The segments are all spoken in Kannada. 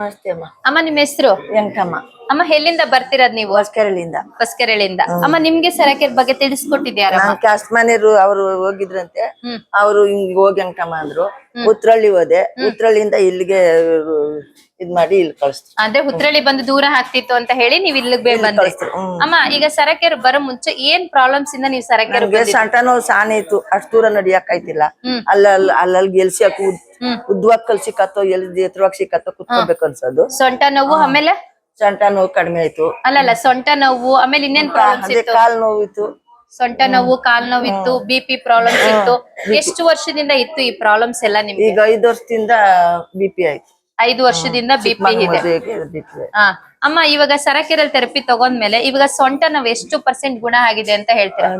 ನಮಸ್ತೆ ಅಮ್ಮ. ಅಮ್ಮ ನಿಮ್ ಹೆಸರು? ವೆಂಕಮ್ಮ. ಅಮ್ಮ ಎಲ್ಲಿಂದ ಬರ್ತಿರೋದ್ ನೀವು? ಹೊಸಕೆರೆಳಿಂದ. ಹೊಸಕೆರೆಳಿಂದ. ಅಮ್ಮ ನಿಮ್ಗೆ ಸರಕೆರೆ ಬಗ್ಗೆ ತಿಳಿಸ್ಕೊಟ್ಟಿದ್ಯಾರಮ್ಮ? ನನ್ ಕ್ಯಾಸ್ಟ್ ಮನೆಯವರು ಅವ್ರು ಹೋಗಿದ್ರಂತೆ. ಅವ್ರು ಹಿಂಗ್ ಹೋಗಿ ವೆಂಕಮ್ಮ ಅಂದ್ರು. ಉತ್ರಳ್ಳಿ ಹೋದೆ. ಉತ್ರಳ್ಳಿಯಿಂದ ಇಲ್ಲಿಗೆ ಇದ್ ಮಾಡಿ ಇಲ್ಲಿ ಕಳಿಸ್ತು. ಅಂದ್ರೆ ಉತ್ರಳ್ಳಿ ಬಂದು ದೂರ ಆಗ್ತಿತ್ತು ಅಂತ ಹೇಳಿ ನೀವ್ ಇಲ್ಲಿಗೆ ಬಂದ್ರಿ. ಅಮ್ಮ ಈಗ ಸರಕೆರೆ ಬರೋ ಮುಂಚೆ ಏನ್ ಪ್ರಾಬ್ಲಮ್ಸ್ ಇಂದ ನೀವು ಸರಕೆರೆ? ಸೊಂಟ ನೋವು ಸಾನೆ ಇತ್ತು, ಅಷ್ಟು ದೂರ ನಡಿಯಕ್ ಆಯ್ತಿಲ್ಲ. ಅಲ್ಲಲ್ಲಿ ಗೆಲ್ಸಿಯಕ್ ಉದ್ವಾಗ ಕಲ್ಸಿಕತ್ತೋ ಎಲ್ಲಿ ಎತ್ತರವಾಗಿ ಸಿಕ್ಕತ್ತೋ ಕುತ್ಕೋಬೇಕು ಅನ್ಸೋದು. ಸೊಂಟ ನೋವು ಆಮೇಲೆ ಸೊಂಟ ನೋವು ಕಡಿಮೆ ಆಯ್ತು. ಅಲ್ಲಲ್ಲ ಸೊಂಟ ನೋವು ಆಮೇಲೆ ಇನ್ನೇನ್ ಪ್ರಾಬ್ಲಮ್ಸ್ ಇತ್ತು? ಕಾಲ್ ನೋವು ಇತ್ತು. ಸೊಂಟ ನೋವು, ಕಾಲ್ ನೋವು ಇತ್ತು, BP ಪ್ರಾಬ್ಲಮ್ಸ್ ಇತ್ತು. ಎಷ್ಟು ವರ್ಷದಿಂದ ಇತ್ತು ಈ ಪ್ರಾಬ್ಲಮ್ಸ್ ಎಲ್ಲ ನಿಮ್ಗೆ? ಈಗ 5 ವರ್ಷದಿಂದ BP ಆಯ್ತು. 5 ವರ್ಷದಿಂದ BP ಇದೆ. ಅಮ್ಮ ಇವಾಗ ಸರಕೆರೆಲ್ ಥೆರಪಿ ತಗೊಂಡ್ಮೇಲೆ ಇವಾಗ ಸೊಂಟ ನೋವು ಎಷ್ಟು % ಗುಣ ಆಗಿದೆ ಅಂತ ಹೇಳ್ತೀರಾ?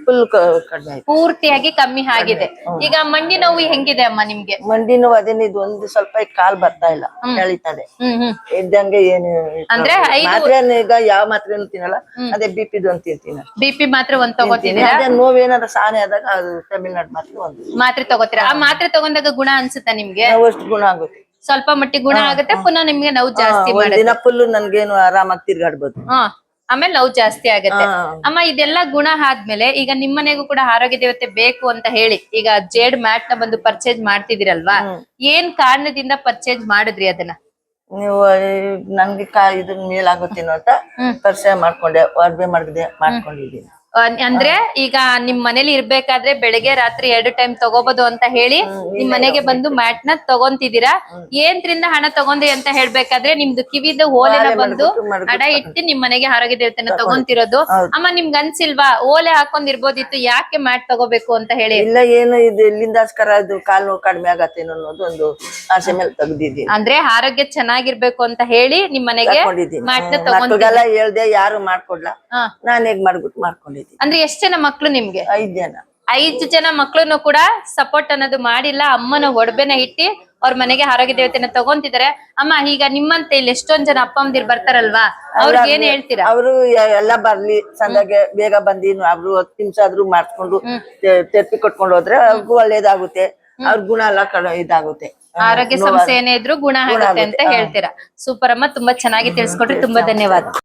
ಫುಲ್ ಕಡಿಮೆ ಆಯ್ತು, ಪೂರ್ತಿಯಾಗಿ ಕಮ್ಮಿ ಆಗಿದೆ. ಈಗ ಮಂಡಿ ನೋವು ಹೆಂಗಿದೆ ಅಮ್ಮ ನಿಮ್ಗೆ? ಮಂಡಿ ನೋವು ಅದೇನು ಇದು ಒಂದು ಸ್ವಲ್ಪ ಕಾಲ್ ಬರ್ತಾ ಇಲ್ಲ, ಎಳಿತದೆ ಇದ್ದಂಗೆ. ಏನು ಅಂದ್ರೆ ಮಾತ್ರೆ ಈಗ ಯಾವ ಮಾತ್ರೆನೂ ತಿನ್ನಲ್ಲ, ಅದೇ BP ಒಂದು ತಿಂತೀನಿ. BP ಮಾತ್ರೆ ಒಂದ್ ತಗೋತಿದ್ದೀರಾ? ಅದೇ ನೋವೇನಾದ್ರು ಸಾನೆ ಆದಾಗ ಅದು ತಮಿಳ್ನಾಡು ಮಾತ್ರೆ ತಗೋತೀರಾ? ಆ ಮಾತ್ರೆ ತಗೊಂಡಾಗ ಗುಣ ಅನ್ಸುತ್ತಾ ನಿಮ್ಗೆ? ಅಷ್ಟು ಗುಣ ಆಗುತ್ತೆ, ಸ್ವಲ್ಪ ಮಟ್ಟಿಗೆ ಗುಣ ಆಗುತ್ತೆ, ಪುನಃ ನಿಮ್ಗೆ ನೋವು ಜಾಸ್ತಿ ದಿನ ಫುಲ್ ನನ್ಗೇನು ಆರಾಮಾಗಿ ತಿರ್ಗಾಡ್ಬೋದು. ಆಮೇಲೆ ನೋವು ಜಾಸ್ತಿ ಆಗುತ್ತೆ. ಅಮ್ಮ ಇದೆಲ್ಲ ಗುಣ ಆದ್ಮೇಲೆ ಈಗ ನಿಮ್ಮನೆಗೂ ಕೂಡ ಆರೋಗ್ಯ ದೇವತೆ ಬೇಕು ಅಂತ ಹೇಳಿ ಈಗ ಜೇಡ್ ಮ್ಯಾಟ್ ನ ಬಂದು ಪರ್ಚೇಸ್ ಮಾಡ್ತಿದಿರಲ್ವಾ? ಏನ್ ಕಾರಣದಿಂದ ಪರ್ಚೇಸ್ ಮಾಡಿದ್ರಿ ಅದನ್ನ? ನೀವು ನನ್ಗೆ ಇದನ್ ಮೇಲಾಗುತ್ತೇನೋ ಅಂತ ಪರಿಚಯ ಮಾಡ್ಕೊಂಡೆ, ಒರ್ಬೆ ಮಾಡ್ಕೊಂಡಿದ್ದೀನಿ. ಅಂದ್ರೆ ಈಗ ನಿಮ್ ಮನೇಲಿ ಇರ್ಬೇಕಾದ್ರೆ ಬೆಳಗ್ಗೆ ರಾತ್ರಿ 2 ಟೈಮ್ ತಗೋಬಹುದು ಅಂತ ಹೇಳಿ ನಿಮ್ ಮನೆಗೆ ಬಂದು ಮ್ಯಾಟ್ ನ ತಗೊಂತಿದ್ದೀರಾ. ಏನ್ರಿಂದ ಹಣ ತಗೊಂಡ್ರಿ ಅಂತ ಹೇಳ್ಬೇಕಾದ್ರೆ ನಿಮ್ದು ಕಿವಿದ ಓಲೆನ ಬಂದು ಅಡ ಇಟ್ಟು ನಿಮ್ ಮನೆಗೆ ಆರೋಗ್ಯ ದೇವತೆನ ತಗೊಂತಿರೋದು. ಅಮ್ಮ ನಿಮ್ಗೆ ಅನ್ಸಿಲ್ವಾ ಓಲೆ ಹಾಕೊಂಡಿರ್ಬೋದಿತ್ತು, ಯಾಕೆ ಮ್ಯಾಟ್ ತಗೋಬೇಕು ಅಂತ ಹೇಳಿ? ಇಲ್ಲ, ಏನು ಇದು ಇಲ್ಲಿಂದಾಸ್ಕರ ಅದು ಕಾಲ್ ನೋವು ಕಡಿಮೆ ಆಗತ್ತೇನೋ ಅನ್ನೋದು ಒಂದು ಆಸೆ ಮೇಲೆ ತೆಗ್ದಿದ್ದೀನಿ. ಅಂದ್ರೆ ಆರೋಗ್ಯ ಚೆನ್ನಾಗಿರ್ಬೇಕು ಅಂತ ಹೇಳಿ ನಿಮ್ ಮನೆಗೆ ಮ್ಯಾಟ್ ನ ತಗೊಂಡಿಲ್ಲ. ಹೇಳ್ದೆ ಯಾರು ಮಾಡ್ಕೊಡ್ಲ, ನಾನ್ ಹೇಗ್ ಮಾಡ್ಕೊಂಡಿದ್ದೀನಿ. ಅಂದ್ರೆ ಎಷ್ಟ್ ಜನ ಮಕ್ಳು ನಿಮ್ಗೆ? 5 ಜನ. 5 ಜನ ಮಕ್ಳುನು ಕೂಡ ಸಪೋರ್ಟ್ ಅನ್ನೋದು ಮಾಡಿಲ್ಲ, ಅಮ್ಮನ ಒಡವೆನ ಇಟ್ಟಿ ಅವ್ರ ಮನೆಗೆ ಆರೋಗ್ಯ ದೇವತೆನ ತಗೊಂತಿದ್ದಾರೆ. ಅಮ್ಮ ಈಗ ನಿಮ್ಮಂತ ಇಲ್ಲಿ ಎಷ್ಟೊಂದ್ ಜನ ಅಪ್ಪ ಅಮ್ಮದಿರ್ ಬರ್ತಾರಲ್ವಾ, ಅವ್ರಿಗೆ ಏನ್ ಹೇಳ್ತೀರಾ? ಅವರು ಎಲ್ಲ ಬರ್ಲಿ, ಸಂದಾಗೆ ಬೇಗ ಬಂದಿ ಅವ್ರು 10 ನಿಮಿಷ ಆದ್ರೂ ಮಾಡ್ಕೊಂಡು ತೆಪ್ಪಿ ಕೊಟ್ಕೊಂಡು ಹೋದ್ರೆ ಅವ್ರಿಗೂ ಒಳ್ಳೇದಾಗುತ್ತೆ, ಅವ್ರ ಗುಣ ಎಲ್ಲ ಇದಾಗುತ್ತೆ. ಆರೋಗ್ಯ ಸಮಸ್ಯೆ ಏನೇ ಇದ್ರು ಗುಣ ಆಗುತ್ತೆ ಅಂತ ಹೇಳ್ತೀರಾ. ಸೂಪರ್ ಅಮ್ಮ, ತುಂಬಾ ಚೆನ್ನಾಗಿ ತಿಳಿಸ್ಕೊಟ್ರಿ, ತುಂಬಾ ಧನ್ಯವಾದ.